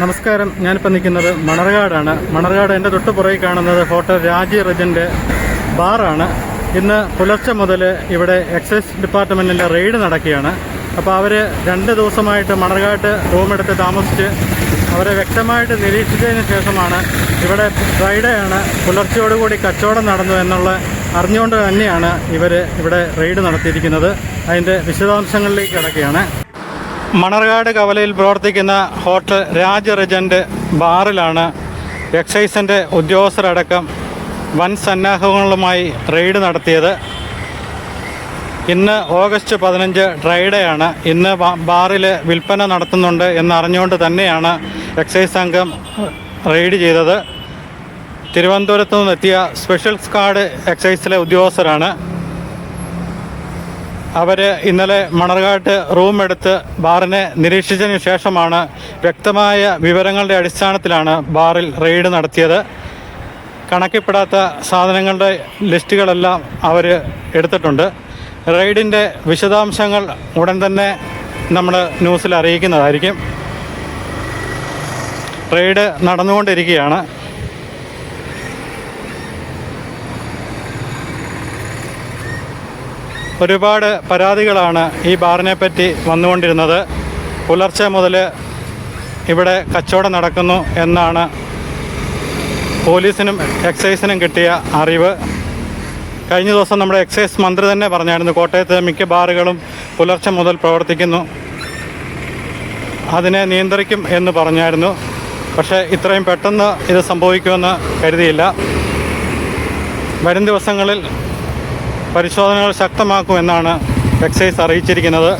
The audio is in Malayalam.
നമസ്കാരം. ഞാനിപ്പോൾ നിൽക്കുന്നത് മണർകാടാണ്. മണർകാട് എൻ്റെ തൊട്ട് പുറകിൽ കാണുന്നത് ഹോട്ടൽ രാജി റെജൻ്റ് ബാറാണ്. ഇന്ന് പുലർച്ചെ മുതൽ ഇവിടെ എക്സൈസ് ഡിപ്പാർട്ട്മെൻറ്റിൻ്റെ റെയ്ഡ് നടക്കുകയാണ്. അപ്പോൾ അവർ 2 ദിവസമായിട്ട് മണർകാട്ട് റൂമെടുത്ത് താമസിച്ച് അവരെ വ്യക്തമായിട്ട് നിരീക്ഷിച്ചതിന് ശേഷമാണ് ഇവിടെ ഫ്രൈഡേ ആണ് പുലർച്ചയോടുകൂടി കച്ചവടം നടന്നു എന്നുള്ള അറിഞ്ഞുകൊണ്ട് തന്നെയാണ് ഇവർ ഇവിടെ റെയ്ഡ് നടത്തിയിരിക്കുന്നത്. അതിൻ്റെ വിശദാംശങ്ങളിലേക്ക് കിടക്കുകയാണ്. മണർകാട് കവലയിൽ പ്രവർത്തിക്കുന്ന ഹോട്ടൽ രാജ് റെജൻ്റ് ബാറിലാണ് എക്സൈസിൻ്റെ ഉദ്യോഗസ്ഥരടക്കം വൻ സന്നാഹങ്ങളുമായി റെയ്ഡ് നടത്തിയത്. ഇന്ന് ഓഗസ്റ്റ് 15 ഡ്രൈഡേ ആണ്. ഇന്ന് ബാറിൽ വിൽപ്പന നടത്തുന്നുണ്ട് എന്നറിഞ്ഞുകൊണ്ട് തന്നെയാണ് എക്സൈസ് സംഘം റെയ്ഡ് ചെയ്തത്. തിരുവനന്തപുരത്തു നിന്നെത്തിയ സ്പെഷ്യൽ സ്ക്വാഡ് എക്സൈസിലെ ഉദ്യോഗസ്ഥരാണ്. അവർ ഇന്നലെ മണർകാട്ട് റൂമെടുത്ത് ബാറിനെ നിരീക്ഷിച്ചതിന് ശേഷമാണ് വ്യക്തമായ വിവരങ്ങളുടെ അടിസ്ഥാനത്തിലാണ് ബാറിൽ റെയ്ഡ് നടത്തിയത്. കണക്കിൽപ്പെടാത്ത സാധനങ്ങളുടെ ലിസ്റ്റുകളെല്ലാം അവർ എടുത്തിട്ടുണ്ട്. റെയ്ഡിൻ്റെ വിശദാംശങ്ങൾ ഉടൻ തന്നെ നമ്മൾ ന്യൂസിൽ അറിയിക്കുന്നതായിരിക്കും. റെയ്ഡ് നടന്നുകൊണ്ടിരിക്കുകയാണ്. ഒരുപാട് പരാതികളാണ് ഈ ബാറിനെ പറ്റി വന്നുകൊണ്ടിരുന്നത്. പുലർച്ചെ മുതൽ ഇവിടെ കച്ചവടം നടക്കുന്നു എന്നാണ് പോലീസിനും എക്സൈസിനും കിട്ടിയ അറിവ്. കഴിഞ്ഞ ദിവസം നമ്മുടെ എക്സൈസ് മന്ത്രി തന്നെ പറഞ്ഞായിരുന്നു കോട്ടയത്ത് മിക്ക ബാറുകളും പുലർച്ചെ മുതൽ പ്രവർത്തിക്കുന്നു, അതിനെ നിയന്ത്രിക്കും എന്ന് പറഞ്ഞായിരുന്നു. പക്ഷേ ഇത്രയും പെട്ടെന്ന് ഇത് സംഭവിക്കുമെന്ന് കരുതിയില്ല. വരും ദിവസങ്ങളിൽ പരിശോധനകൾ ശക്തമാക്കുമെന്നാണ് എക്സൈസ് അറിയിച്ചിരിക്കുന്നത്.